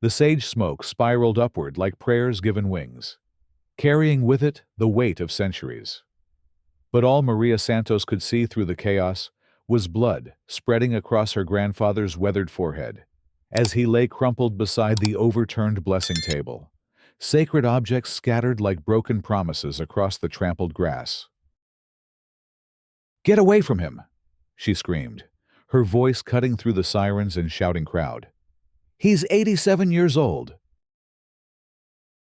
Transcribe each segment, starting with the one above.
The sage smoke spiraled upward like prayers given wings, carrying with it the weight of centuries. But all Maria Santos could see through the chaos was blood spreading across her grandfather's weathered forehead, as he lay crumpled beside the overturned blessing table, sacred objects scattered like broken promises across the trampled grass. "Get away from him!" she screamed, her voice cutting through the sirens and shouting crowd. "He's 87 years old!"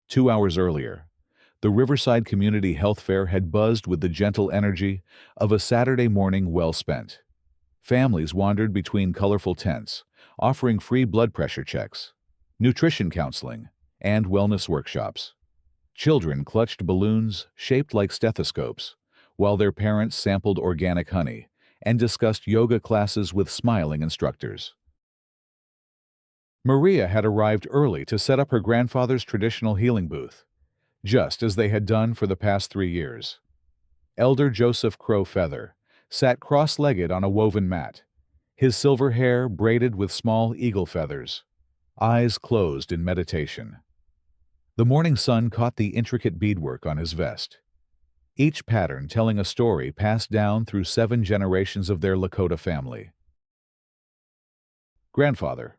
2 hours earlier, the Riverside Community Health Fair had buzzed with the gentle energy of a Saturday morning well spent. Families wandered between colorful tents, offering free blood pressure checks, nutrition counseling, and wellness workshops. Children clutched balloons shaped like stethoscopes, while their parents sampled organic honey and discussed yoga classes with smiling instructors. Maria had arrived early to set up her grandfather's traditional healing booth, just as they had done for the past 3 years. Elder Joseph Crow Feather sat cross-legged on a woven mat, his silver hair braided with small eagle feathers, eyes closed in meditation. The morning sun caught the intricate beadwork on his vest, each pattern telling a story passed down through 7 generations of their Lakota family. "Grandfather,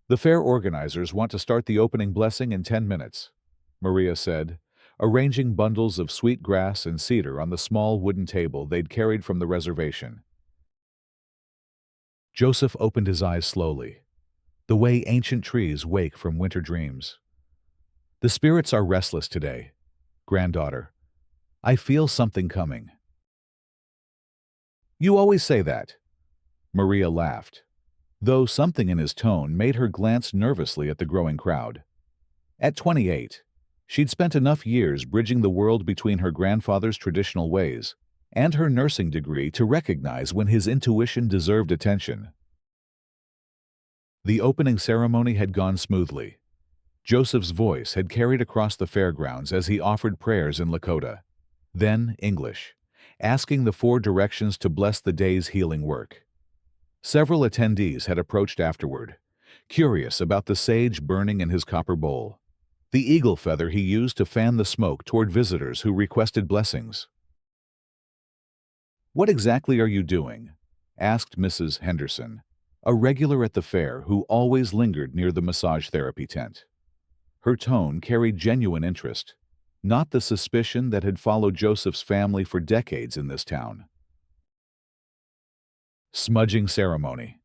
the fair organizers want to start the opening blessing in 10 minutes, Maria said, arranging bundles of sweet grass and cedar on the small wooden table they'd carried from the reservation. Joseph opened his eyes slowly, the way ancient trees wake from winter dreams. "The spirits are restless today, granddaughter. I feel something coming." "You always say that," Maria laughed, though something in his tone made her glance nervously at the growing crowd. At 28, she'd spent enough years bridging the world between her grandfather's traditional ways and her nursing degree to recognize when his intuition deserved attention. The opening ceremony had gone smoothly. Joseph's voice had carried across the fairgrounds as he offered prayers in Lakota, then English, asking the 4 directions to bless the day's healing work. Several attendees had approached afterward, curious about the sage burning in his copper bowl, the eagle feather he used to fan the smoke toward visitors who requested blessings. "What exactly are you doing?" asked Mrs. Henderson, a regular at the fair who always lingered near the massage therapy tent. Her tone carried genuine interest, not the suspicion that had followed Joseph's family for decades in this town. "Smudging ceremony,"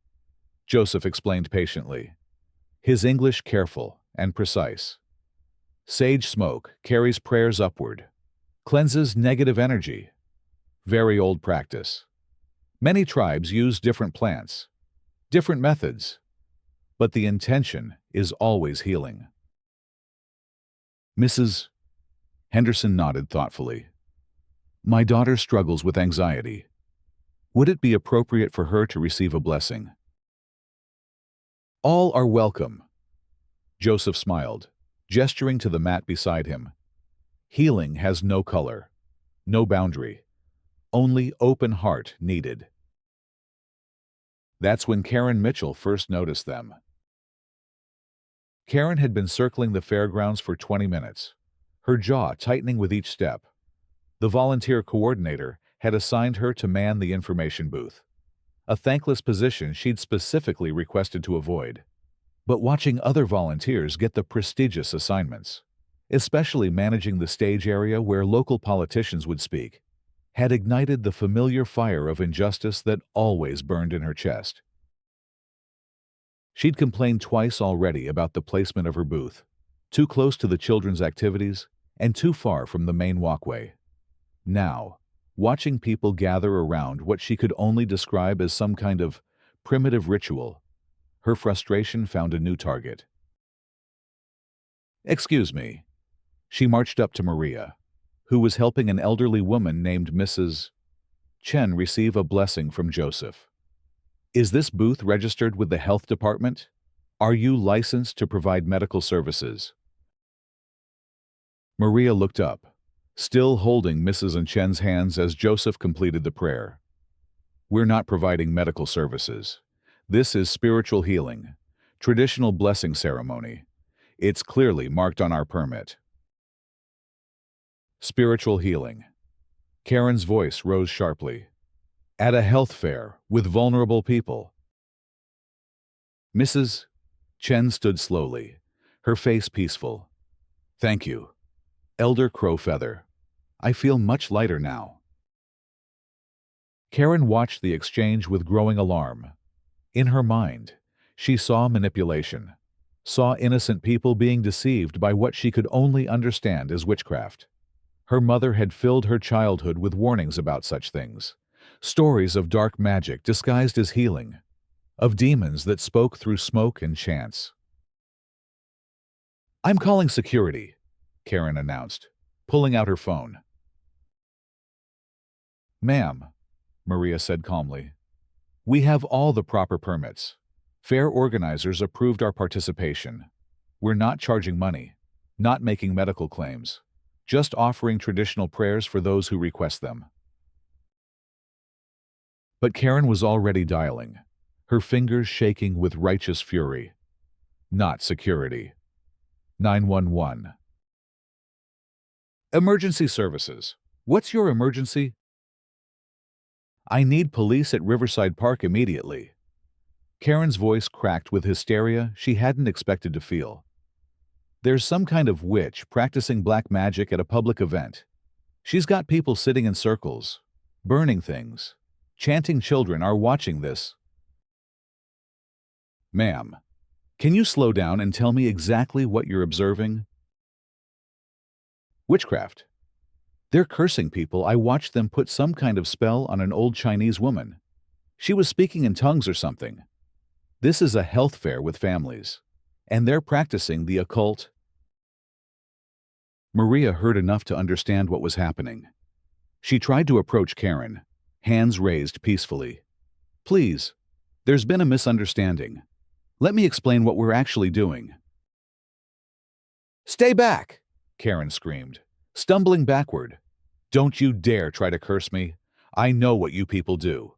Joseph explained patiently, his English careful and precise. "Sage smoke carries prayers upward, cleanses negative energy. Very old practice. Many tribes use different plants, different methods, but the intention is always healing." Mrs. Henderson nodded thoughtfully. "My daughter struggles with anxiety. Would it be appropriate for her to receive a blessing?" "All are welcome," Joseph smiled, gesturing to the mat beside him. "Healing has no color, no boundary, only open heart needed." That's when Karen Mitchell first noticed them. Karen had been circling the fairgrounds for 20 minutes, her jaw tightening with each step. The volunteer coordinator had assigned her to man the information booth, a thankless position she'd specifically requested to avoid. But watching other volunteers get the prestigious assignments, especially managing the stage area where local politicians would speak, had ignited the familiar fire of injustice that always burned in her chest. She'd complained twice already about the placement of her booth, too close to the children's activities and too far from the main walkway. Now, watching people gather around what she could only describe as some kind of primitive ritual, her frustration found a new target. "Excuse me." She marched up to Maria, who was helping an elderly woman named Mrs. Chen receive a blessing from Joseph. "Is this booth registered with the health department? Are you licensed to provide medical services?" Maria looked up, still holding Mrs. Chen's hands as Joseph completed the prayer. "We're not providing medical services. This is spiritual healing, traditional blessing ceremony, It's clearly marked on our permit. Spiritual healing. Karen's voice rose sharply. At a health fair, with vulnerable people. Mrs. Chen stood slowly, her face peaceful. Thank you, Elder Crowfeather. I feel much lighter now. Karen watched the exchange with growing alarm. In her mind, she saw manipulation, saw innocent people being deceived by what she could only understand as witchcraft. Her mother had filled her childhood with warnings about such things, stories of dark magic disguised as healing, of demons that spoke through smoke and chants. I'm calling security, Karen announced, pulling out her phone. Ma'am, Maria said calmly, we have all the proper permits. Fair organizers approved our participation. We're not charging money, not making medical claims, just offering traditional prayers for those who request them. But Karen was already dialing, her fingers shaking with righteous fury. Not security. 911. Emergency services. What's your emergency? I need police at Riverside Park immediately. Karen's voice cracked with hysteria she hadn't expected to feel. There's some kind of witch practicing black magic at a public event. She's got people sitting in circles, burning things. Chanting children are watching this. Ma'am, can you slow down and tell me exactly what you're observing? Witchcraft. They're cursing people. I watched them put some kind of spell on an old Chinese woman. She was speaking in tongues or something. This is a health fair with families, and they're practicing the occult. Maria heard enough to understand what was happening. She tried to approach Karen, hands raised peacefully. Please, there's been a misunderstanding. Let me explain what we're actually doing. Stay back, Karen screamed, stumbling backward. Don't you dare try to curse me. I know what you people do.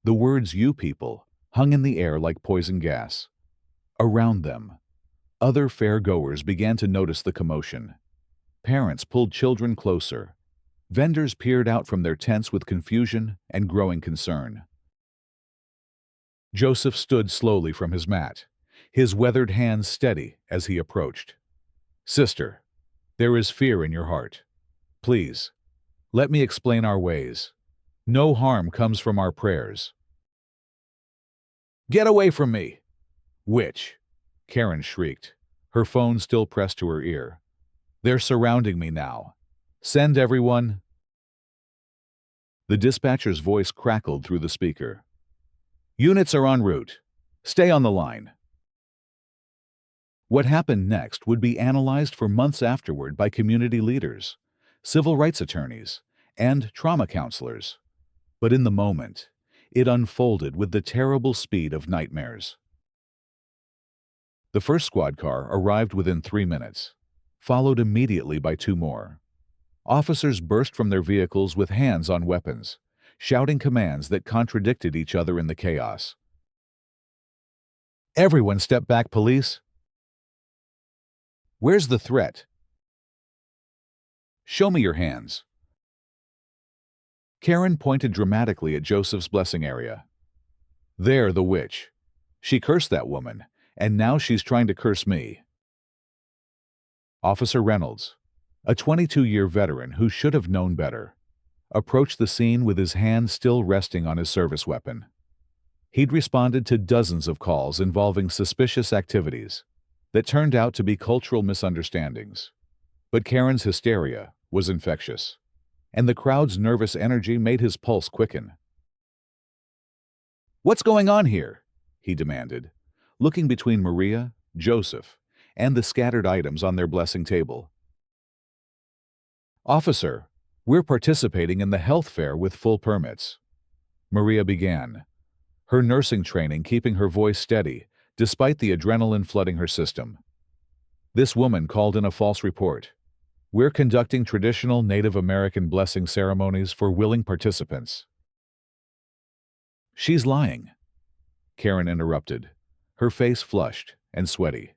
The words "you people" hung in the air like poison gas. Around them, other fair-goers began to notice the commotion. Parents pulled children closer. Vendors peered out from their tents with confusion and growing concern. Joseph stood slowly from his mat, his weathered hands steady as he approached. Sister, there is fear in your heart. Please, let me explain our ways. No harm comes from our prayers. Get away from me! Witch! Karen shrieked, her phone still pressed to her ear. They're surrounding me now. Send everyone. The dispatcher's voice crackled through the speaker. Units are en route. Stay on the line. What happened next would be analyzed for months afterward by community leaders, civil rights attorneys, and trauma counselors. But in the moment, it unfolded with the terrible speed of nightmares. The first squad car arrived within 3 minutes, followed immediately by 2 more. Officers burst from their vehicles with hands on weapons, shouting commands that contradicted each other in the chaos. Everyone step back, police! Where's the threat? Show me your hands. Karen pointed dramatically at Joseph's blessing area. There, the witch. She cursed that woman, and now she's trying to curse me. Officer Reynolds, a 22-year veteran who should have known better, approached the scene with his hand still resting on his service weapon. He'd responded to dozens of calls involving suspicious activities that turned out to be cultural misunderstandings. But Karen's hysteria was infectious, and the crowd's nervous energy made his pulse quicken. What's going on here? He demanded, looking between Maria, Joseph, and the scattered items on their blessing table. Officer, we're participating in the health fair with full permits. Maria began, her nursing training keeping her voice steady despite the adrenaline flooding her system. This woman called in a false report. We're conducting traditional Native American blessing ceremonies for willing participants. She's lying, Karen interrupted, her face flushed and sweaty.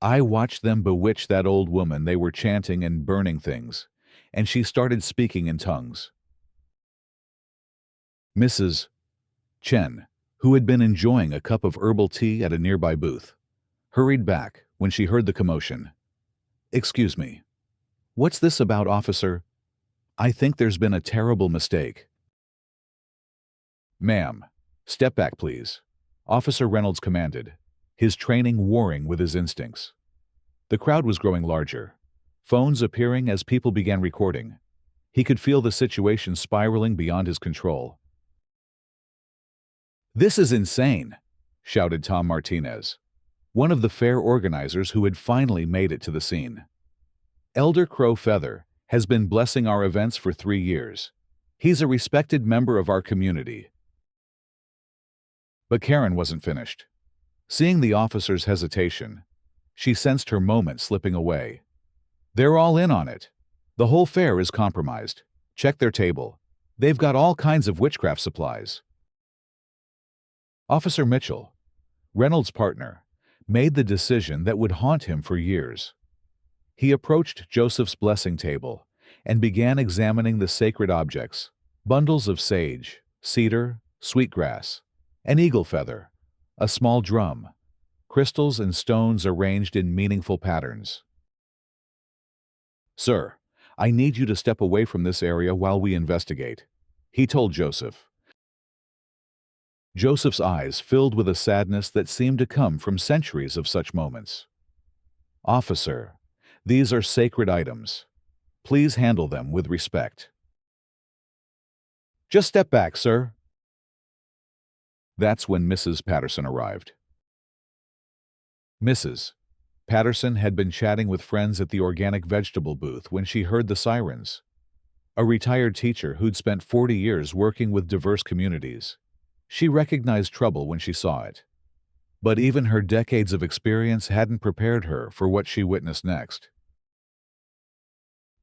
I watched them bewitch that old woman. They were chanting and burning things, and she started speaking in tongues. Mrs. Chen, who had been enjoying a cup of herbal tea at a nearby booth, hurried back when she heard the commotion. "Excuse me. What's this about, officer? I think there's been a terrible mistake." "Ma'am, step back, please," Officer Reynolds commanded, his training warring with his instincts. The crowd was growing larger, phones appearing as people began recording. He could feel the situation spiraling beyond his control. "This is insane," shouted Tom Martinez, one of the fair organizers who had finally made it to the scene. "Elder Crow Feather has been blessing our events for 3 years. He's a respected member of our community." But Karen wasn't finished. Seeing the officer's hesitation, she sensed her moment slipping away. "They're all in on it. The whole fair is compromised. Check their table. They've got all kinds of witchcraft supplies." Officer Mitchell, Reynolds' partner, made the decision that would haunt him for years. He approached Joseph's blessing table and began examining the sacred objects: bundles of sage, cedar, sweetgrass, an eagle feather, a small drum, crystals and stones arranged in meaningful patterns. "Sir, I need you to step away from this area while we investigate," he told Joseph. Joseph's eyes filled with a sadness that seemed to come from centuries of such moments. "Officer, these are sacred items. Please handle them with respect." "Just step back, sir." That's when Mrs. Patterson arrived. Mrs. Patterson had been chatting with friends at the organic vegetable booth when she heard the sirens. A retired teacher who'd spent 40 years working with diverse communities. She recognized trouble when she saw it. But even her decades of experience hadn't prepared her for what she witnessed next.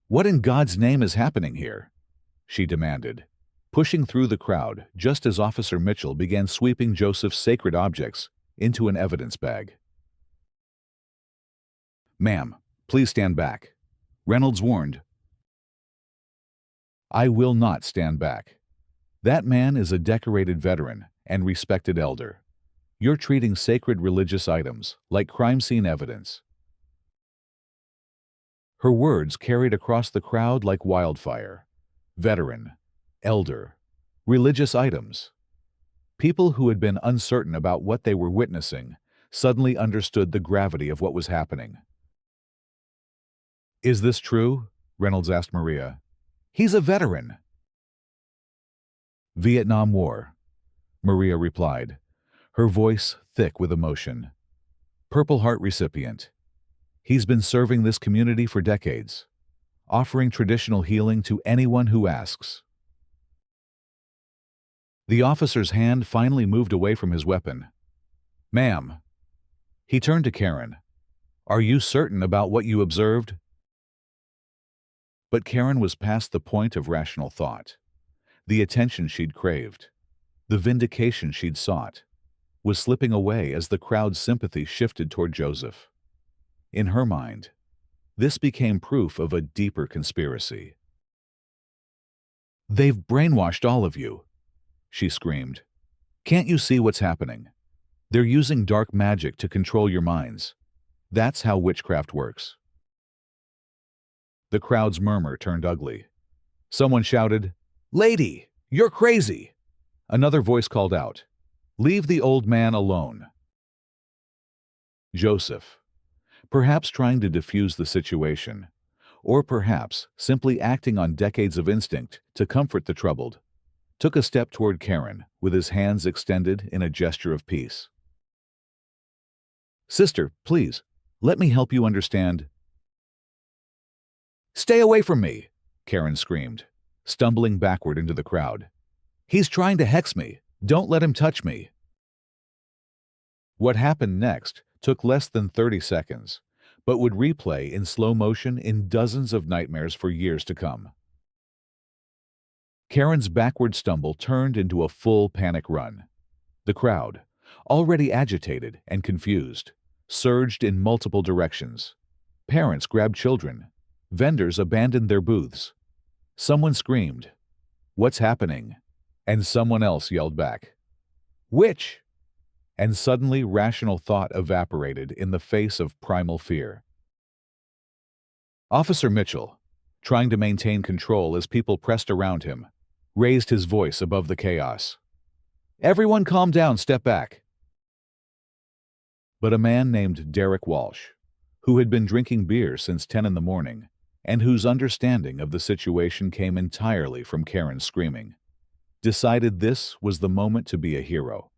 "What in God's name is happening here?" she demanded, pushing through the crowd just as Officer Mitchell began sweeping Joseph's sacred objects into an evidence bag. "Ma'am, please stand back," Reynolds warned. "I will not stand back. That man is a decorated veteran and respected elder. You're treating sacred religious items like crime scene evidence." Her words carried across the crowd like wildfire. Veteran, elder, religious items. People who had been uncertain about what they were witnessing suddenly understood the gravity of what was happening. "Is this true?" Reynolds asked Maria. "He's a veteran." "Vietnam War," Maria replied, her voice thick with emotion. "Purple Heart recipient. He's been serving this community for decades, offering traditional healing to anyone who asks." The officer's hand finally moved away from his weapon. "Ma'am." He turned to Karen. "Are you certain about what you observed?" But Karen was past the point of rational thought. The attention she'd craved, the vindication she'd sought, was slipping away as the crowd's sympathy shifted toward Joseph. In her mind, this became proof of a deeper conspiracy. "They've brainwashed all of you," she screamed. "Can't you see what's happening? They're using dark magic to control your minds. That's how witchcraft works." The crowd's murmur turned ugly. Someone shouted, "Lady, you're crazy!" Another voice called out, "Leave the old man alone." Joseph, perhaps trying to defuse the situation, or perhaps simply acting on decades of instinct to comfort the troubled, took a step toward Karen with his hands extended in a gesture of peace. "Sister, please, let me help you understand." "Stay away from me," Karen screamed, stumbling backward into the crowd. "He's trying to hex me. Don't let him touch me." What happened next took less than 30 seconds, but would replay in slow motion in dozens of nightmares for years to come. Karen's backward stumble turned into a full panic run. The crowd, already agitated and confused, surged in multiple directions. Parents grabbed children. Vendors abandoned their booths. Someone screamed, "What's happening?" And someone else yelled back, "Witch!" And suddenly rational thought evaporated in the face of primal fear. Officer Mitchell, trying to maintain control as people pressed around him, raised his voice above the chaos. "Everyone calm down, step back." But a man named Derek Walsh, who had been drinking beer since 10 in the morning, and whose understanding of the situation came entirely from Karen's screaming, decided this was the moment to be a hero.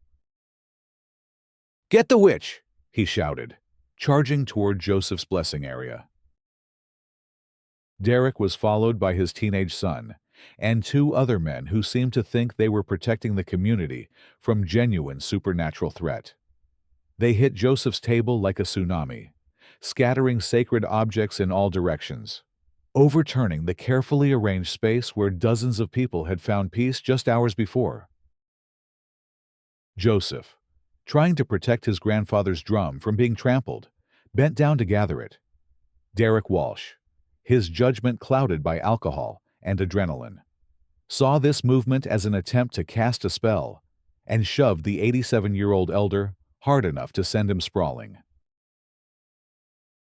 "Get the witch!" he shouted, charging toward Joseph's blessing area. Derek was followed by his teenage son and two other men who seemed to think they were protecting the community from genuine supernatural threat. They hit Joseph's table like a tsunami, scattering sacred objects in all directions, overturning the carefully arranged space where dozens of people had found peace just hours before. Joseph, trying to protect his grandfather's drum from being trampled, bent down to gather it. Derek Walsh, his judgment clouded by alcohol and adrenaline, saw this movement as an attempt to cast a spell and shoved the 87-year-old elder hard enough to send him sprawling.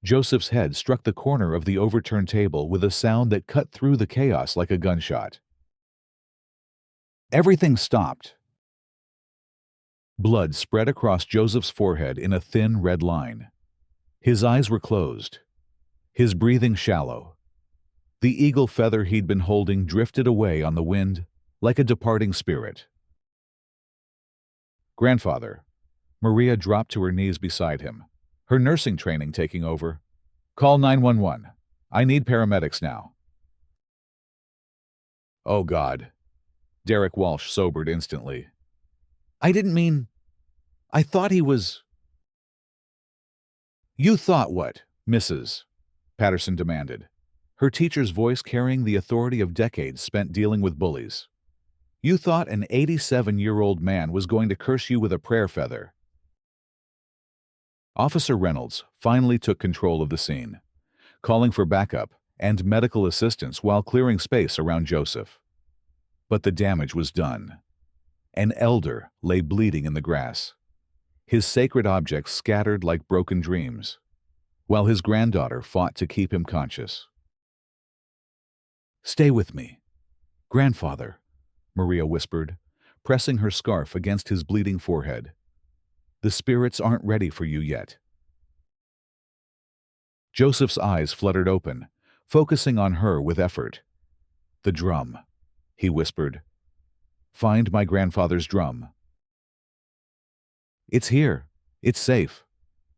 Joseph's head struck the corner of the overturned table with a sound that cut through the chaos like a gunshot. Everything stopped. Blood spread across Joseph's forehead in a thin red line. His eyes were closed, his breathing shallow. The eagle feather he'd been holding drifted away on the wind like a departing spirit. "Grandfather." Maria dropped to her knees beside him, her nursing training taking over. "Call 911. I need paramedics now." "Oh, God." Derek Walsh sobered instantly. "I didn't mean... I thought he was..." "You thought what, Mrs.?" Patterson demanded, her teacher's voice carrying the authority of decades spent dealing with bullies. "You thought an 87-year-old man was going to curse you with a prayer feather." Officer Reynolds finally took control of the scene, calling for backup and medical assistance while clearing space around Joseph. But the damage was done. An elder lay bleeding in the grass, his sacred objects scattered like broken dreams, while his granddaughter fought to keep him conscious. "Stay with me, grandfather," Maria whispered, pressing her scarf against his bleeding forehead. "The spirits aren't ready for you yet." Joseph's eyes fluttered open, focusing on her with effort. "The drum," he whispered. "Find my grandfather's drum." "It's here. It's safe,"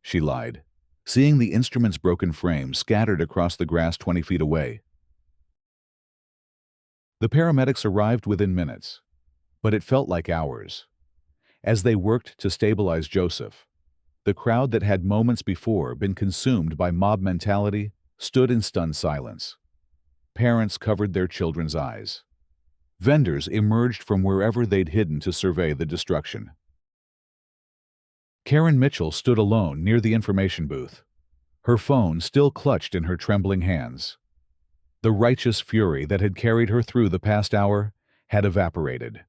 she lied, seeing the instrument's broken frame scattered across the grass 20 feet away. The paramedics arrived within minutes, but it felt like hours. As they worked to stabilize Joseph, the crowd that had moments before been consumed by mob mentality stood in stunned silence. Parents covered their children's eyes. Vendors emerged from wherever they'd hidden to survey the destruction. Karen Mitchell stood alone near the information booth, her phone still clutched in her trembling hands. The righteous fury that had carried her through the past hour had evaporated,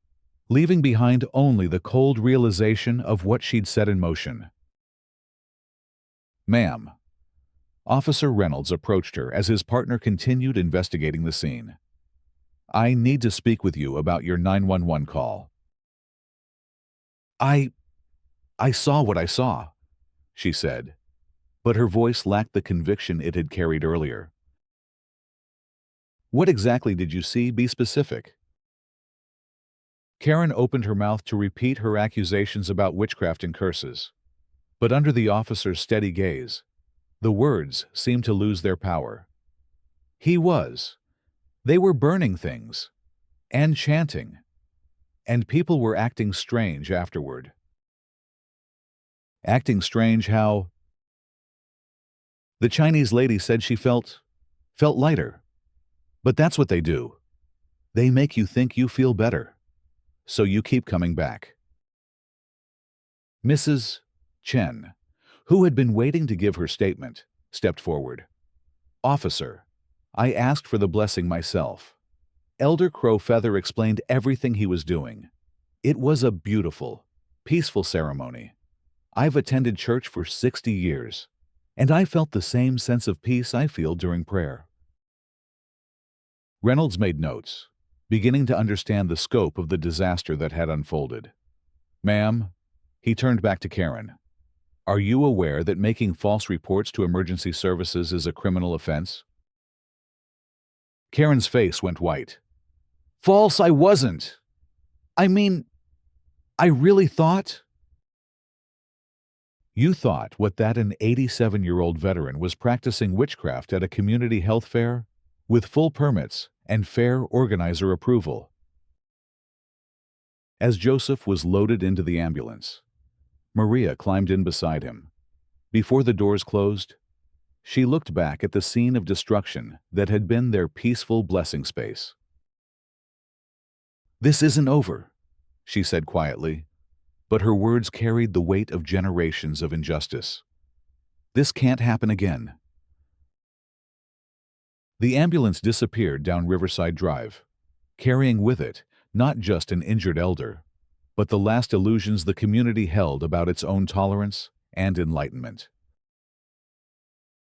leaving behind only the cold realization of what she'd set in motion. "Ma'am." Officer Reynolds approached her as his partner continued investigating the scene. "I need to speak with you about your 911 call." I saw what I saw," she said, but her voice lacked the conviction it had carried earlier. "What exactly did you see? Be specific." Karen opened her mouth to repeat her accusations about witchcraft and curses, but under the officer's steady gaze, the words seemed to lose their power. They were burning things, and chanting, and people were acting strange afterward. Acting strange how? The Chinese lady said she felt lighter. But that's what they do. They make you think you feel better, so you keep coming back. Mrs. Chen, who had been waiting to give her statement, stepped forward. "Officer, I asked for the blessing myself." Elder Crowfeather explained everything he was doing. It was a beautiful, peaceful ceremony. I've attended church for 60 years, and I felt the same sense of peace I feel during prayer. Reynolds made notes, beginning to understand the scope of the disaster that had unfolded. "Ma'am," he turned back to Karen, "are you aware that making false reports to emergency services is a criminal offense?" Karen's face went white. "False, I wasn't. I mean, I really thought—" "You thought what that an 87-year-old veteran was practicing witchcraft at a community health fair with full permits and fair organizer approval." As Joseph was loaded into the ambulance, Maria climbed in beside him. Before the doors closed, she looked back at the scene of destruction that had been their peaceful blessing space. "This isn't over," she said quietly, but her words carried the weight of generations of injustice. "This can't happen again." The ambulance disappeared down Riverside Drive, carrying with it not just an injured elder, but the last illusions the community held about its own tolerance and enlightenment.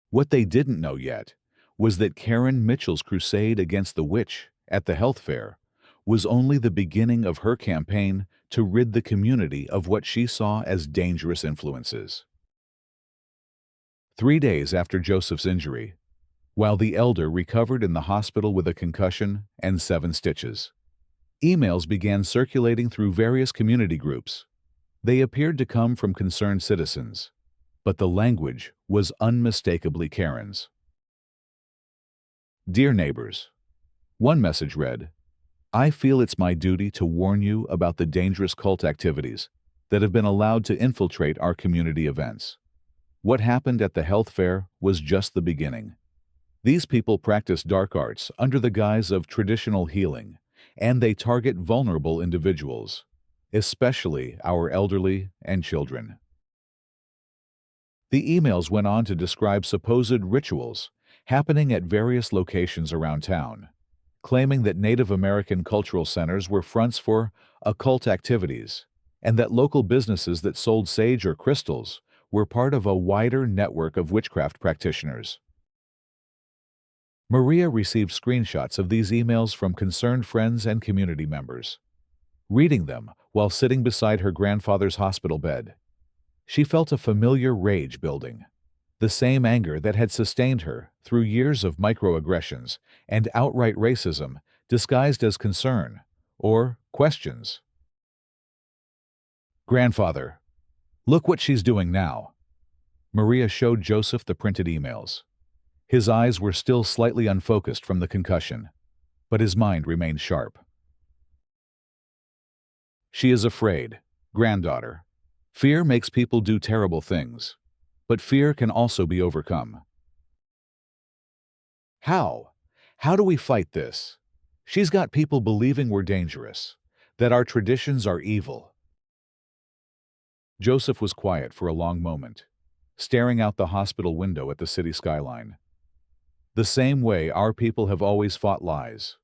What they didn't know yet was that Karen Mitchell's crusade against the witch at the health fair was only the beginning of her campaign to rid the community of what she saw as dangerous influences. 3 days after Joseph's injury, while the elder recovered in the hospital with a concussion and 7 stitches, emails began circulating through various community groups. They appeared to come from concerned citizens, but the language was unmistakably Karen's. "Dear neighbors," one message read, "I feel it's my duty to warn you about the dangerous cult activities that have been allowed to infiltrate our community events. What happened at the health fair was just the beginning. These people practice dark arts under the guise of traditional healing, and they target vulnerable individuals, especially our elderly and children." The emails went on to describe supposed rituals happening at various locations around town, claiming that Native American cultural centers were fronts for occult activities, and that local businesses that sold sage or crystals were part of a wider network of witchcraft practitioners. Maria received screenshots of these emails from concerned friends and community members. Reading them while sitting beside her grandfather's hospital bed, she felt a familiar rage building, the same anger that had sustained her through years of microaggressions and outright racism disguised as concern or questions. "Grandfather, look what she's doing now." Maria showed Joseph the printed emails. His eyes were still slightly unfocused from the concussion, but his mind remained sharp. "She is afraid, granddaughter. Fear makes people do terrible things, but fear can also be overcome." "How? How do we fight this? She's got people believing we're dangerous, that our traditions are evil." Joseph was quiet for a long moment, staring out the hospital window at the city skyline. "The same way our people have always fought lies,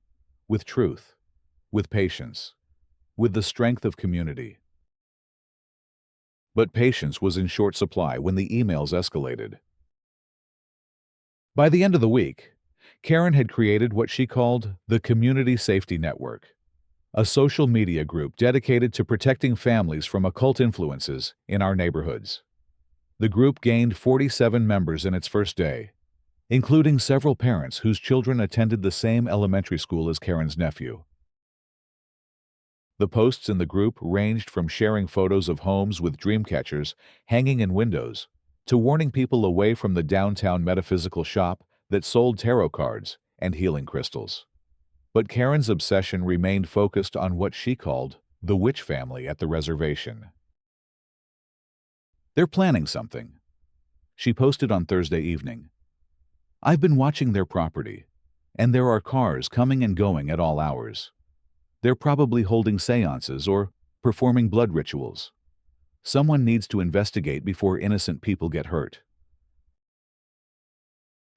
with truth, with patience, with the strength of community." But patience was in short supply when the emails escalated. By the end of the week, Karen had created what she called the Community Safety Network, a social media group dedicated to protecting families from occult influences in our neighborhoods. The group gained 47 members in its first day, including several parents whose children attended the same elementary school as Karen's nephew. The posts in the group ranged from sharing photos of homes with dream catchers hanging in windows to warning people away from the downtown metaphysical shop that sold tarot cards and healing crystals. But Karen's obsession remained focused on what she called the witch family at the reservation. "They're planning something," she posted on Thursday evening. "I've been watching their property, and there are cars coming and going at all hours. They're probably holding seances or performing blood rituals. Someone needs to investigate before innocent people get hurt.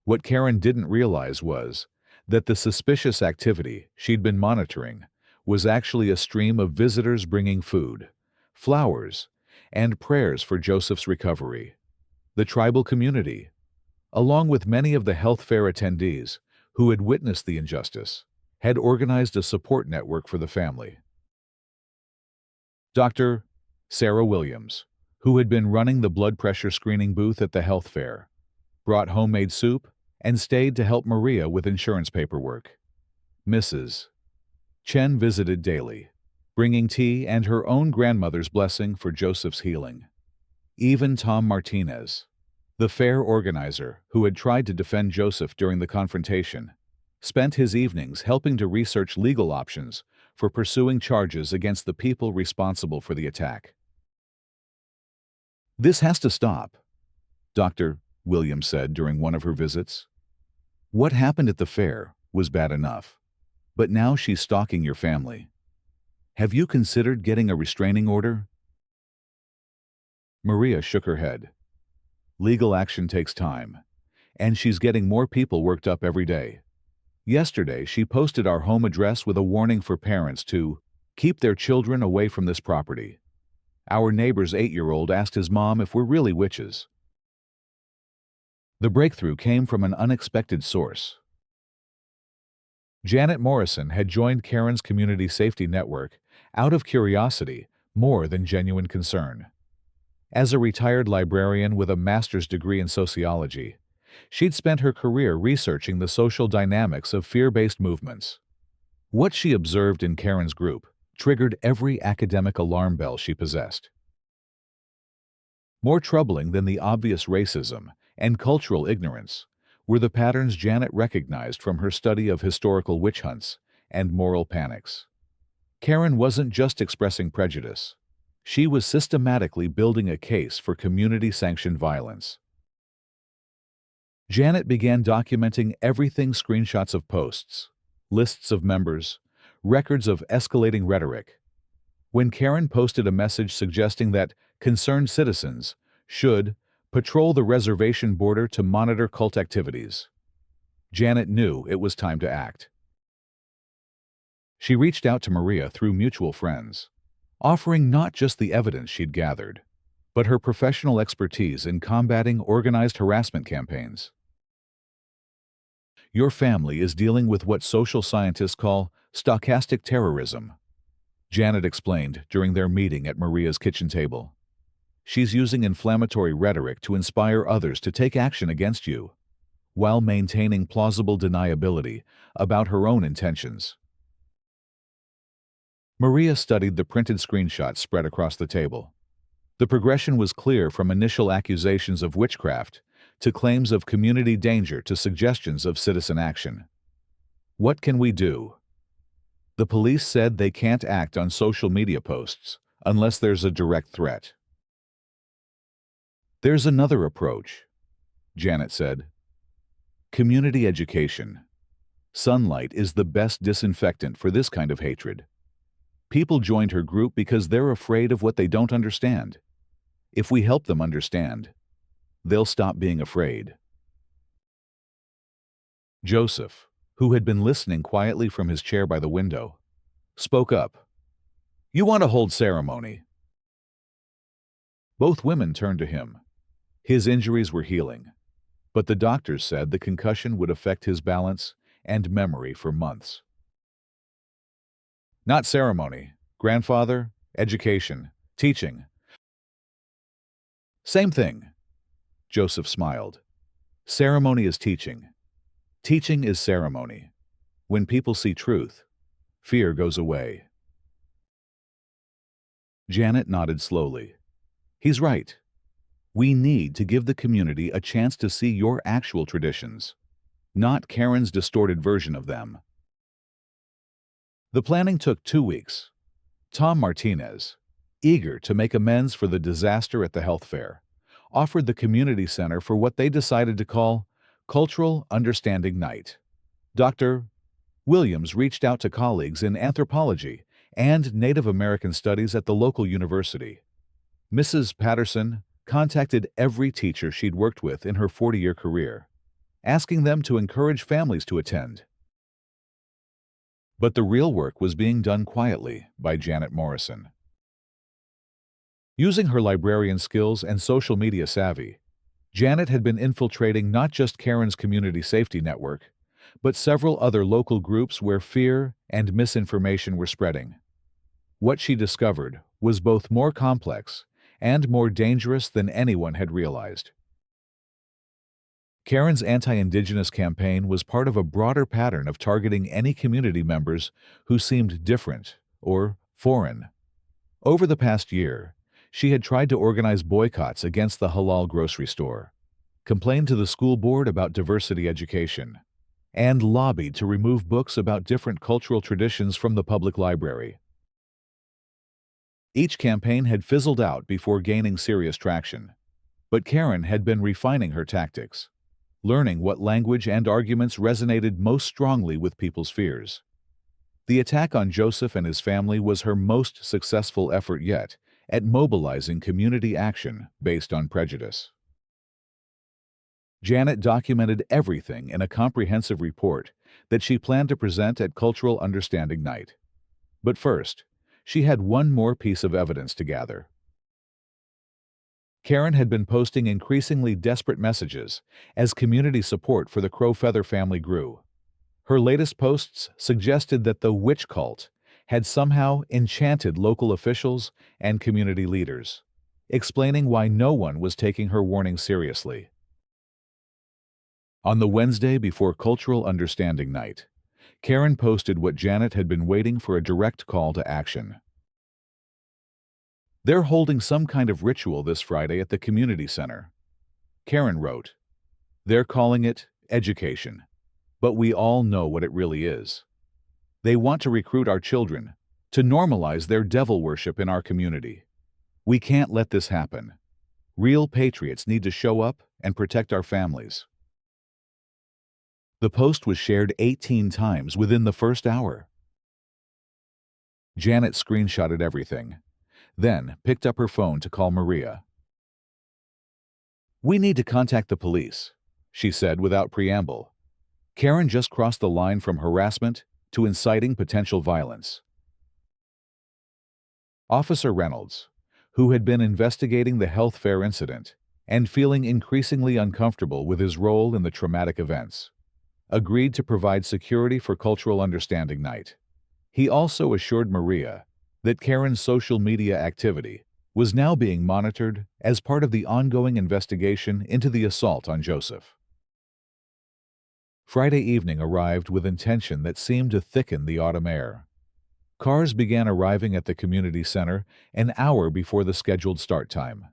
What Karen didn't realize was that the suspicious activity she'd been monitoring was actually a stream of visitors bringing food, flowers, and prayers for Joseph's recovery. The tribal community, along with many of the health fair attendees who had witnessed the injustice, had organized a support network for the family. Dr. Sarah Williams, who had been running the blood pressure screening booth at the health fair, brought homemade soup and stayed to help Maria with insurance paperwork. Mrs. Chen visited daily, bringing tea and her own grandmother's blessing for Joseph's healing. Even Tom Martinez, the fair organizer who had tried to defend Joseph during the confrontation, spent his evenings helping to research legal options for pursuing charges against the people responsible for the attack. "This has to stop," Dr. Williams said during one of her visits. "What happened at the fair was bad enough, but now she's stalking your family. Have you considered getting a restraining order?" Maria shook her head. Legal action takes time, and she's getting more people worked up every day. Yesterday, she posted our home address with a warning for parents to keep their children away from this property. Our neighbor's 8-year-old asked his mom if we're really witches. The breakthrough came from an unexpected source. Janet Morrison had joined Karen's community safety network out of curiosity more than genuine concern. As a retired librarian with a master's degree in sociology, she'd spent her career researching the social dynamics of fear-based movements. What she observed in Karen's group triggered every academic alarm bell she possessed. More troubling than the obvious racism and cultural ignorance were the patterns Janet recognized from her study of historical witch hunts and moral panics. Karen wasn't just expressing prejudice. She was systematically building a case for community-sanctioned violence. Janet began documenting everything: screenshots of posts, lists of members, records of escalating rhetoric. When Karen posted a message suggesting that concerned citizens should patrol the reservation border to monitor cult activities, Janet knew it was time to act. She reached out to Maria through mutual friends, offering not just the evidence she'd gathered, but her professional expertise in combating organized harassment campaigns. "Your family is dealing with what social scientists call stochastic terrorism," Janet explained during their meeting at Maria's kitchen table. "She's using inflammatory rhetoric to inspire others to take action against you, while maintaining plausible deniability about her own intentions." Maria studied the printed screenshots spread across the table. The progression was clear, from initial accusations of witchcraft to claims of community danger to suggestions of citizen action. "What can we do?" The police said they can't act on social media posts unless there's a direct threat. "There's another approach," Janet said. "Community education. Sunlight is the best disinfectant for this kind of hatred." People joined her group because they're afraid of what they don't understand. If we help them understand, they'll stop being afraid. Joseph, who had been listening quietly from his chair by the window, spoke up. "You want to hold ceremony?" Both women turned to him. His injuries were healing, but the doctors said the concussion would affect his balance and memory for months. "Not ceremony. Grandfather, education, teaching." "Same thing," Joseph smiled. "Ceremony is teaching. Teaching is ceremony. When people see truth, fear goes away." Janet nodded slowly. "He's right. We need to give the community a chance to see your actual traditions, not Karen's distorted version of them." The planning took 2 weeks. Tom Martinez, eager to make amends for the disaster at the health fair, offered the community center for what they decided to call Cultural Understanding Night. Dr. Williams reached out to colleagues in anthropology and Native American studies at the local university. Mrs. Patterson contacted every teacher she'd worked with in her 40-year career, asking them to encourage families to attend. But the real work was being done quietly by Janet Morrison. Using her librarian skills and social media savvy, Janet had been infiltrating not just Karen's community safety network, but several other local groups where fear and misinformation were spreading. What she discovered was both more complex and more dangerous than anyone had realized. Karen's anti-Indigenous campaign was part of a broader pattern of targeting any community members who seemed different or foreign. Over the past year, she had tried to organize boycotts against the halal grocery store, complained to the school board about diversity education, and lobbied to remove books about different cultural traditions from the public library. Each campaign had fizzled out before gaining serious traction, but Karen had been refining her tactics, learning what language and arguments resonated most strongly with people's fears. The attack on Joseph and his family was her most successful effort yet at mobilizing community action based on prejudice. Janet documented everything in a comprehensive report that she planned to present at Cultural Understanding Night. But first, she had one more piece of evidence to gather. Karen had been posting increasingly desperate messages as community support for the Crow-Feather family grew. Her latest posts suggested that the witch cult had somehow enchanted local officials and community leaders, explaining why no one was taking her warning seriously. On the Wednesday before Cultural Understanding Night, Karen posted what Janet had been waiting for: a direct call to action. "They're holding some kind of ritual this Friday at the community center," Karen wrote. "They're calling it education, but we all know what it really is. They want to recruit our children, to normalize their devil worship in our community. We can't let this happen. Real patriots need to show up and protect our families." The post was shared 18 times within the first hour. Janet screenshotted everything, then picked up her phone to call Maria. "We need to contact the police," she said without preamble. Karen just crossed the line from harassment to inciting potential violence. Officer Reynolds, who had been investigating the health fair incident and feeling increasingly uncomfortable with his role in the traumatic events, agreed to provide security for Cultural Understanding Night. He also assured Maria that Karen's social media activity was now being monitored as part of the ongoing investigation into the assault on Joseph. Friday evening arrived with intention that seemed to thicken the autumn air. Cars began arriving at the community center an hour before the scheduled start time.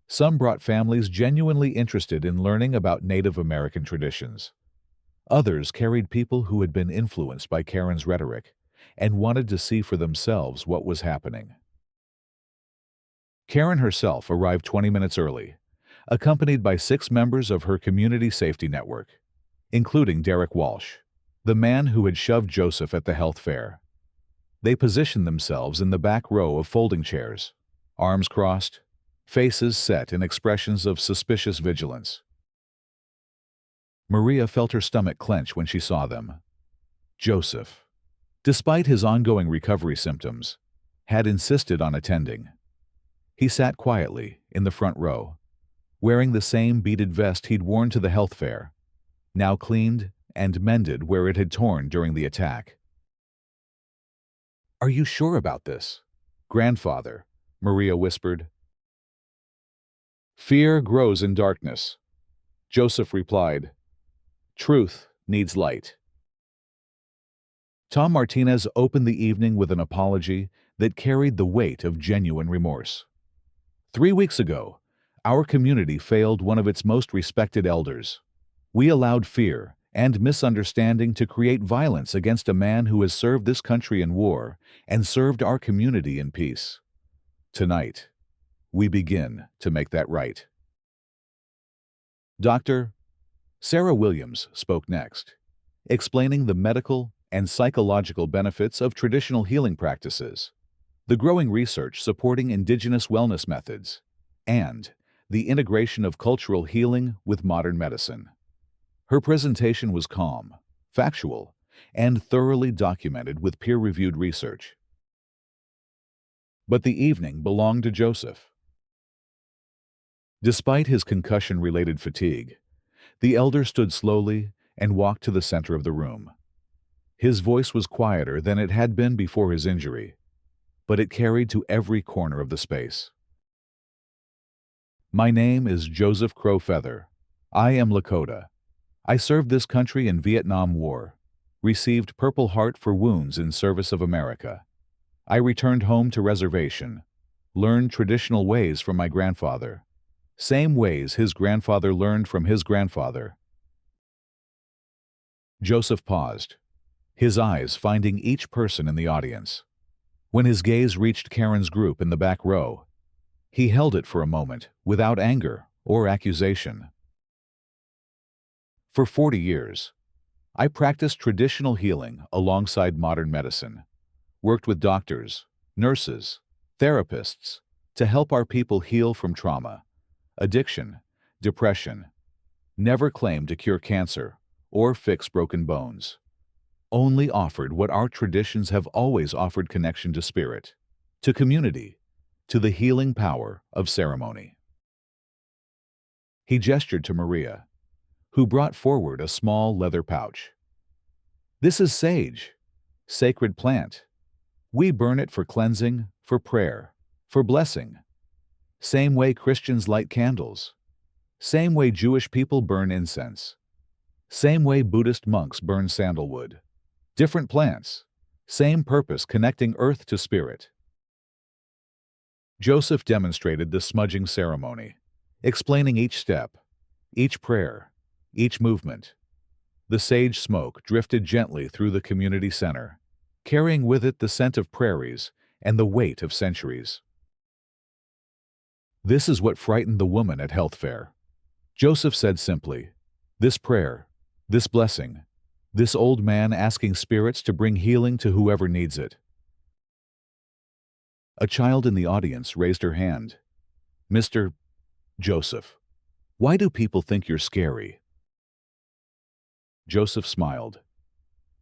Some brought families genuinely interested in learning about Native American traditions. Others carried people who had been influenced by Karen's rhetoric and wanted to see for themselves what was happening. Karen herself arrived 20 minutes early, accompanied by 6 members of her community safety network, including Derek Walsh, the man who had shoved Joseph at the health fair. They positioned themselves in the back row of folding chairs, arms crossed, faces set in expressions of suspicious vigilance. Maria felt her stomach clench when she saw them. Joseph, despite his ongoing recovery symptoms, had insisted on attending. He sat quietly in the front row, wearing the same beaded vest he'd worn to the health fair, now cleaned and mended where it had torn during the attack. "Are you sure about this, grandfather?" Maria whispered. "Fear grows in darkness," Joseph replied. "Truth needs light." Tom Martinez opened the evening with an apology that carried the weight of genuine remorse. 3 weeks ago, our community failed one of its most respected elders. We allowed fear and misunderstanding to create violence against a man who has served this country in war and served our community in peace. Tonight, we begin to make that right. Dr. Sarah Williams spoke next, explaining the medical and psychological benefits of traditional healing practices, the growing research supporting Indigenous wellness methods, and the integration of cultural healing with modern medicine. Her presentation was calm, factual, and thoroughly documented with peer-reviewed research. But the evening belonged to Joseph. Despite his concussion-related fatigue, the elder stood slowly and walked to the center of the room. His voice was quieter than it had been before his injury, but it carried to every corner of the space. My name is Joseph Crow Feather. I am Lakota. I served this country in Vietnam War, received Purple Heart for wounds in service of America. I returned home to reservation, learned traditional ways from my grandfather, same ways his grandfather learned from his grandfather. Joseph paused, his eyes finding each person in the audience. When his gaze reached Karen's group in the back row, he held it for a moment without anger or accusation. For 40 years, I practiced traditional healing alongside modern medicine, worked with doctors, nurses, therapists to help our people heal from trauma, addiction, depression, never claimed to cure cancer or fix broken bones, only offered what our traditions have always offered: connection to spirit, to community, to the healing power of ceremony. He gestured to Maria, who brought forward a small leather pouch. This is sage, sacred plant. We burn it for cleansing, for prayer, for blessing. Same way Christians light candles. Same way Jewish people burn incense. Same way Buddhist monks burn sandalwood. Different plants, same purpose: connecting earth to spirit. Joseph demonstrated the smudging ceremony, explaining each step, each prayer, each movement. The sage smoke drifted gently through the community center, carrying with it the scent of prairies and the weight of centuries. This is what frightened the woman at health fair. Joseph said simply, this prayer, this blessing, this old man asking spirits to bring healing to whoever needs it. A child in the audience raised her hand. Mr. Joseph, why do people think you're scary? Joseph smiled.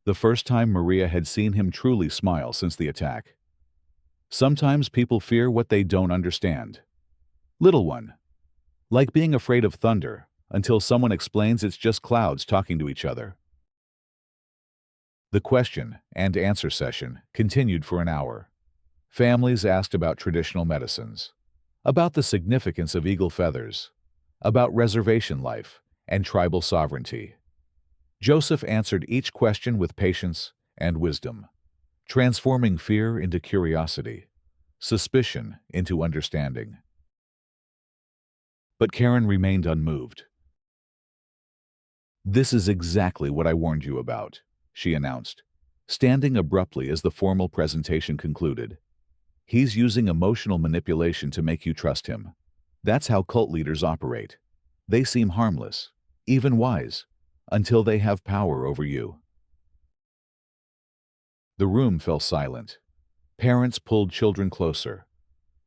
The first time Maria had seen him truly smile since the attack. Sometimes people fear what they don't understand. Little one, like being afraid of thunder until someone explains it's just clouds talking to each other. The question and answer session continued for an hour. Families asked about traditional medicines, about the significance of eagle feathers, about reservation life and tribal sovereignty. Joseph answered each question with patience and wisdom, transforming fear into curiosity, suspicion into understanding. But Karen remained unmoved. This is exactly what I warned you about, she announced, standing abruptly as the formal presentation concluded. He's using emotional manipulation to make you trust him. That's how cult leaders operate. They seem harmless, even wise, until they have power over you. The room fell silent. Parents pulled children closer.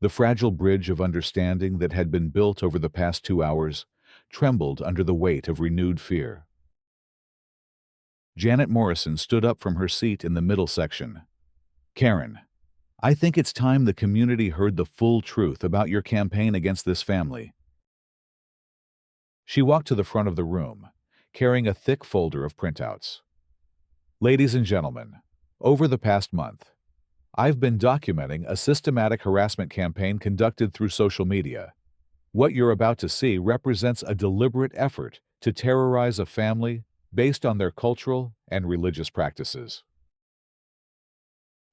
The fragile bridge of understanding that had been built over the past 2 hours trembled under the weight of renewed fear. Janet Morrison stood up from her seat in the middle section. Karen, I think it's time the community heard the full truth about your campaign against this family. She walked to the front of the room, carrying a thick folder of printouts. Ladies and gentlemen, over the past month, I've been documenting a systematic harassment campaign conducted through social media. What you're about to see represents a deliberate effort to terrorize a family based on their cultural and religious practices.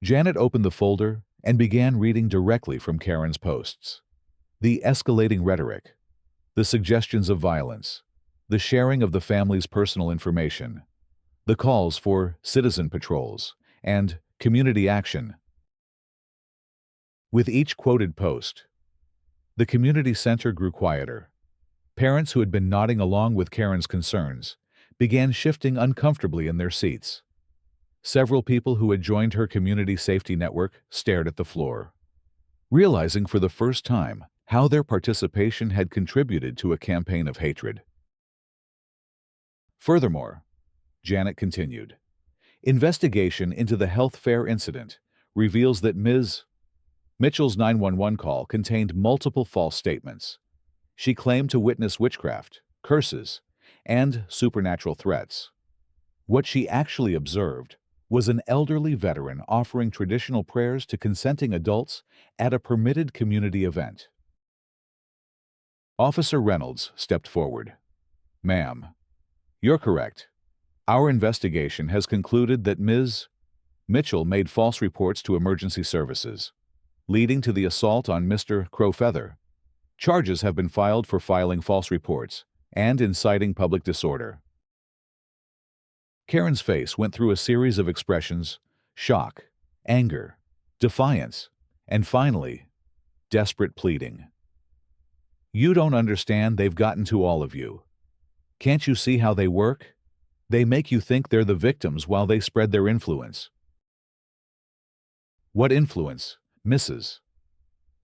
Janet opened the folder and began reading directly from Karen's posts. The escalating rhetoric, the suggestions of violence, the sharing of the family's personal information, the calls for citizen patrols, and community action. With each quoted post, the community center grew quieter. Parents who had been nodding along with Karen's concerns began shifting uncomfortably in their seats. Several people who had joined her community safety network stared at the floor, realizing for the first time how their participation had contributed to a campaign of hatred. Furthermore, Janet continued, investigation into the health fair incident reveals that Ms. Mitchell's 911 call contained multiple false statements. She claimed to witness witchcraft, curses, and supernatural threats. What she actually observed was an elderly veteran offering traditional prayers to consenting adults at a permitted community event. Officer Reynolds stepped forward. "Ma'am, you're correct. Our investigation has concluded that Ms. Mitchell made false reports to emergency services, leading to the assault on Mr. Crowfeather. Charges have been filed for filing false reports and inciting public disorder." Karen's face went through a series of expressions: shock, anger, defiance, and finally, desperate pleading. "You don't understand, they've gotten to all of you. Can't you see how they work? They make you think they're the victims while they spread their influence." "What influence, Mrs.?"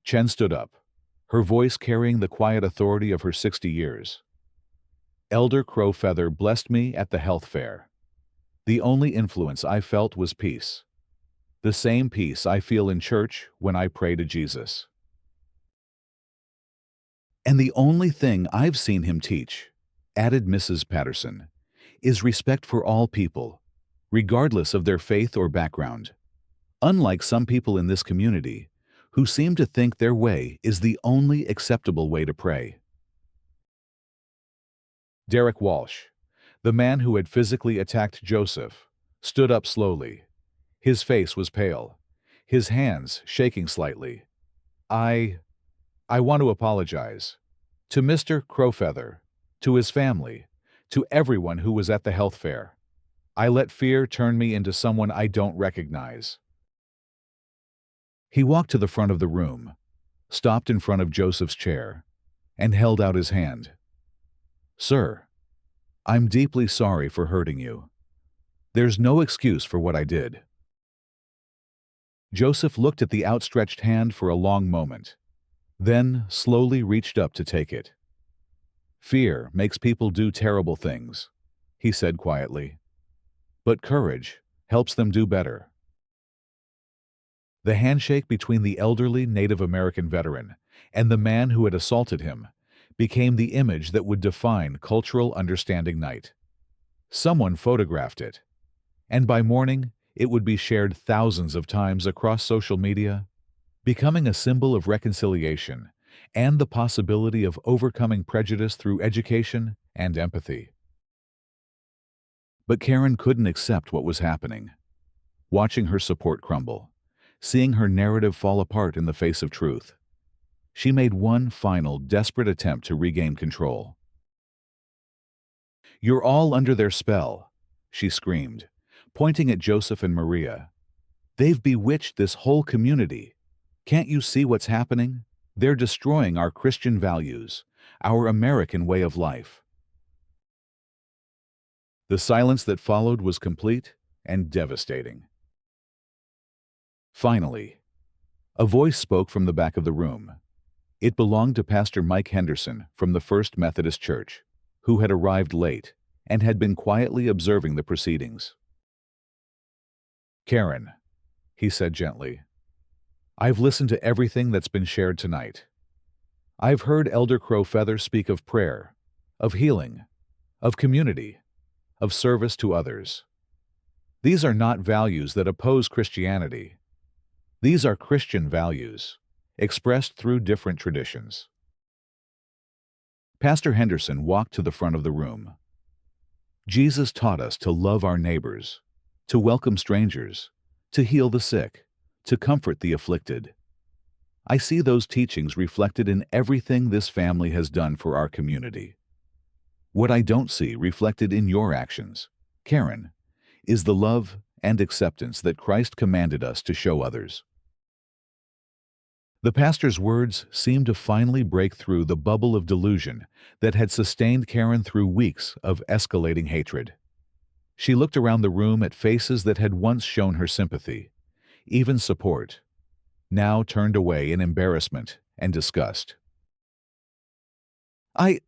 Chen stood up, her voice carrying the quiet authority of her 60 years. "Elder Crowfeather blessed me at the health fair. The only influence I felt was peace. The same peace I feel in church when I pray to Jesus. And the only thing I've seen him teach," added Mrs. Patterson, "is respect for all people, regardless of their faith or background. Unlike some people in this community, who seem to think their way is the only acceptable way to pray." Derek Walsh, the man who had physically attacked Joseph, stood up slowly. His face was pale, his hands shaking slightly. I want to apologize. To Mr. Crowfeather, to his family, to everyone who was at the health fair. I let fear turn me into someone I don't recognize." He walked to the front of the room, stopped in front of Joseph's chair, and held out his hand. "Sir, I'm deeply sorry for hurting you. There's no excuse for what I did." Joseph looked at the outstretched hand for a long moment, then slowly reached up to take it. "Fear makes people do terrible things," he said quietly. "But courage helps them do better." The handshake between the elderly Native American veteran and the man who had assaulted him became the image that would define Cultural Understanding Night. Someone photographed it, and by morning it would be shared thousands of times across social media, becoming a symbol of reconciliation and the possibility of overcoming prejudice through education and empathy. But Karen couldn't accept what was happening. Watching her support crumble, seeing her narrative fall apart in the face of truth, she made one final, desperate attempt to regain control. "You're all under their spell," she screamed, pointing at Joseph and Maria. "They've bewitched this whole community. Can't you see what's happening? They're destroying our Christian values, our American way of life." The silence that followed was complete and devastating. Finally, a voice spoke from the back of the room. It belonged to Pastor Mike Henderson from the First Methodist Church, who had arrived late and had been quietly observing the proceedings. "Karen," he said gently, "I've listened to everything that's been shared tonight. I've heard Elder Crowfeather speak of prayer, of healing, of community, of service to others. These are not values that oppose Christianity. These are Christian values, expressed through different traditions." Pastor Henderson walked to the front of the room. "Jesus taught us to love our neighbors, to welcome strangers, to heal the sick, to comfort the afflicted. I see those teachings reflected in everything this family has done for our community. What I don't see reflected in your actions, Karen, is the love and acceptance that Christ commanded us to show others." The pastor's words seemed to finally break through the bubble of delusion that had sustained Karen through weeks of escalating hatred. She looked around the room at faces that had once shown her sympathy, even support, now turned away in embarrassment and disgust. I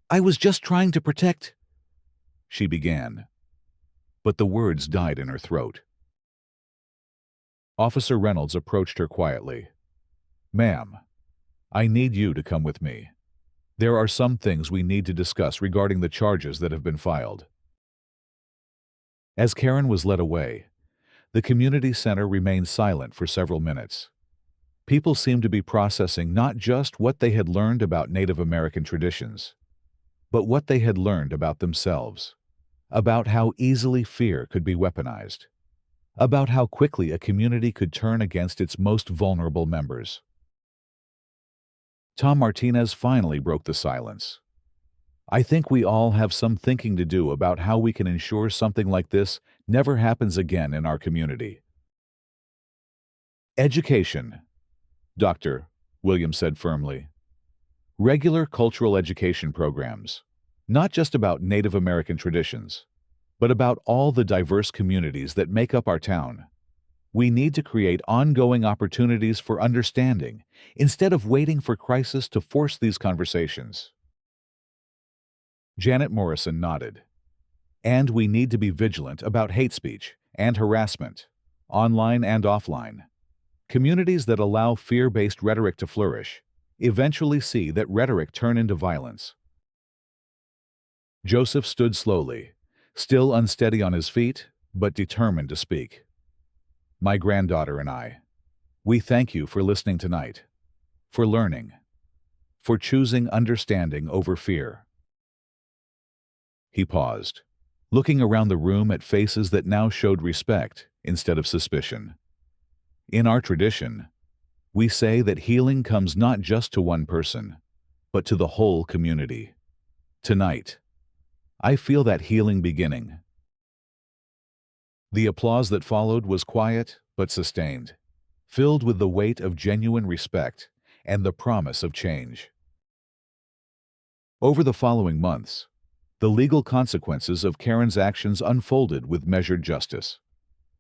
I was just trying to protect," she began, but the words died in her throat. Officer Reynolds approached her quietly. "Ma'am, I need you to come with me. There are some things we need to discuss regarding the charges that have been filed." As Karen was led away, the community center remained silent for several minutes. People seemed to be processing not just what they had learned about Native American traditions, but what they had learned about themselves, about how easily fear could be weaponized, about how quickly a community could turn against its most vulnerable members. Tom Martinez finally broke the silence. "I think we all have some thinking to do about how we can ensure something like this never happens again in our community." "Education," Dr. Williams said firmly. "Regular cultural education programs, not just about Native American traditions, but about all the diverse communities that make up our town. We need to create ongoing opportunities for understanding instead of waiting for crisis to force these conversations." Janet Morrison nodded. "And we need to be vigilant about hate speech and harassment, online and offline. Communities that allow fear-based rhetoric to flourish eventually see that rhetoric turn into violence." Joseph stood slowly, still unsteady on his feet, but determined to speak. "My granddaughter and I, we thank you for listening tonight, for learning, for choosing understanding over fear." He paused, looking around the room at faces that now showed respect instead of suspicion. "In our tradition, we say that healing comes not just to one person, but to the whole community. Tonight, I feel that healing beginning." The applause that followed was quiet but sustained, filled with the weight of genuine respect and the promise of change. Over the following months, the legal consequences of Karen's actions unfolded with measured justice.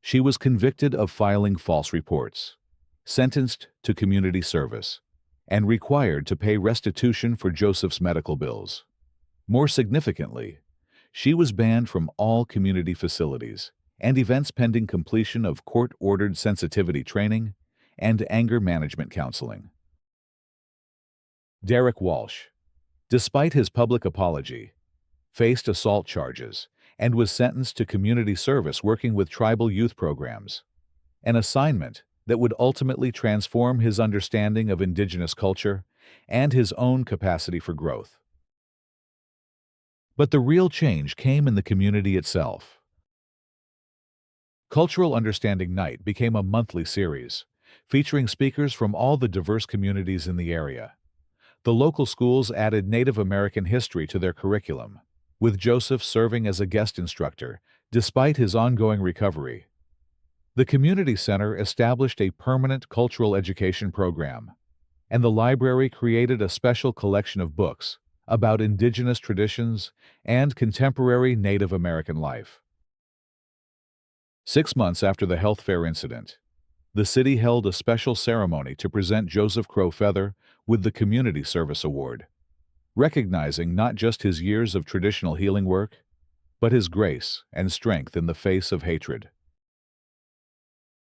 She was convicted of filing false reports, sentenced to community service, and required to pay restitution for Joseph's medical bills. More significantly, she was banned from all community facilities and events pending completion of court-ordered sensitivity training and anger management counseling. Derek Walsh, despite his public apology, faced assault charges and was sentenced to community service working with tribal youth programs, an assignment that would ultimately transform his understanding of Indigenous culture and his own capacity for growth. But the real change came in the community itself. Cultural Understanding Night became a monthly series, featuring speakers from all the diverse communities in the area. The local schools added Native American history to their curriculum, with Joseph serving as a guest instructor, despite his ongoing recovery. The community center established a permanent cultural education program, and the library created a special collection of books about Indigenous traditions and contemporary Native American life. 6 months after the health fair incident, the city held a special ceremony to present Joseph Crow Feather with the Community Service Award, recognizing not just his years of traditional healing work, but his grace and strength in the face of hatred.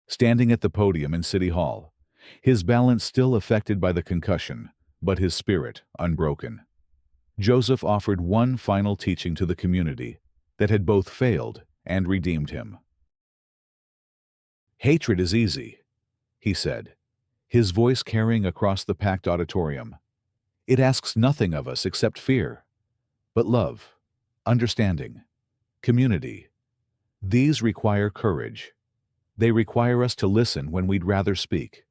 Standing at the podium in City Hall, his balance still affected by the concussion, but his spirit unbroken, Joseph offered one final teaching to the community that had both failed and redeemed him. "Hatred is easy," he said, his voice carrying across the packed auditorium. "It asks nothing of us except fear. But love, understanding, community, these require courage. They require us to listen when we'd rather speak,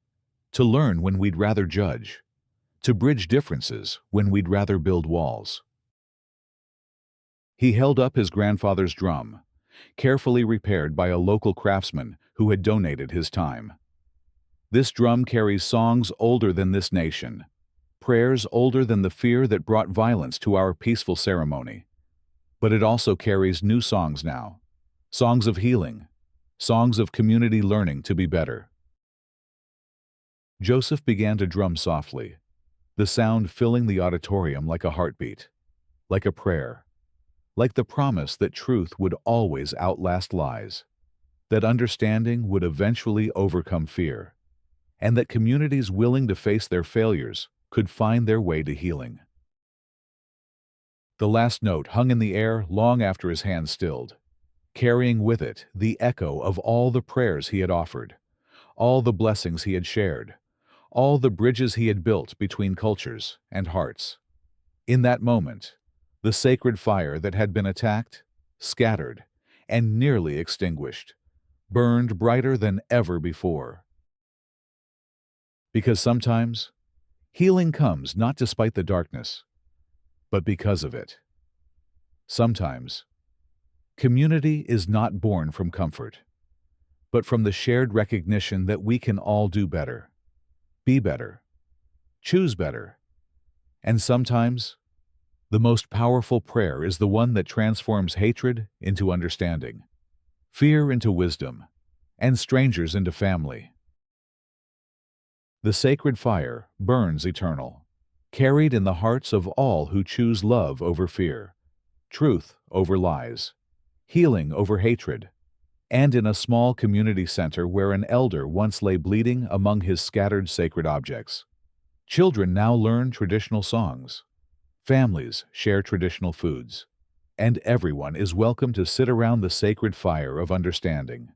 to learn when we'd rather judge, to bridge differences when we'd rather build walls." He held up his grandfather's drum, carefully repaired by a local craftsman who had donated his time. "This drum carries songs older than this nation, prayers older than the fear that brought violence to our peaceful ceremony. But it also carries new songs now, songs of healing, songs of community learning to be better." Joseph began to drum softly, the sound filling the auditorium like a heartbeat, like a prayer, like the promise that truth would always outlast lies, that understanding would eventually overcome fear, and that communities willing to face their failures could find their way to healing. The last note hung in the air long after his hand stilled, carrying with it the echo of all the prayers he had offered, all the blessings he had shared, all the bridges he had built between cultures and hearts. In that moment, the sacred fire that had been attacked, scattered, and nearly extinguished, burned brighter than ever before. Because sometimes, healing comes not despite the darkness, but because of it. Sometimes, community is not born from comfort, but from the shared recognition that we can all do better, be better, choose better. And sometimes, the most powerful prayer is the one that transforms hatred into understanding, fear into wisdom, and strangers into family. The sacred fire burns eternal, carried in the hearts of all who choose love over fear, truth over lies, healing over hatred, and in a small community center where an elder once lay bleeding among his scattered sacred objects. Children now learn traditional songs, families share traditional foods, and everyone is welcome to sit around the sacred fire of understanding.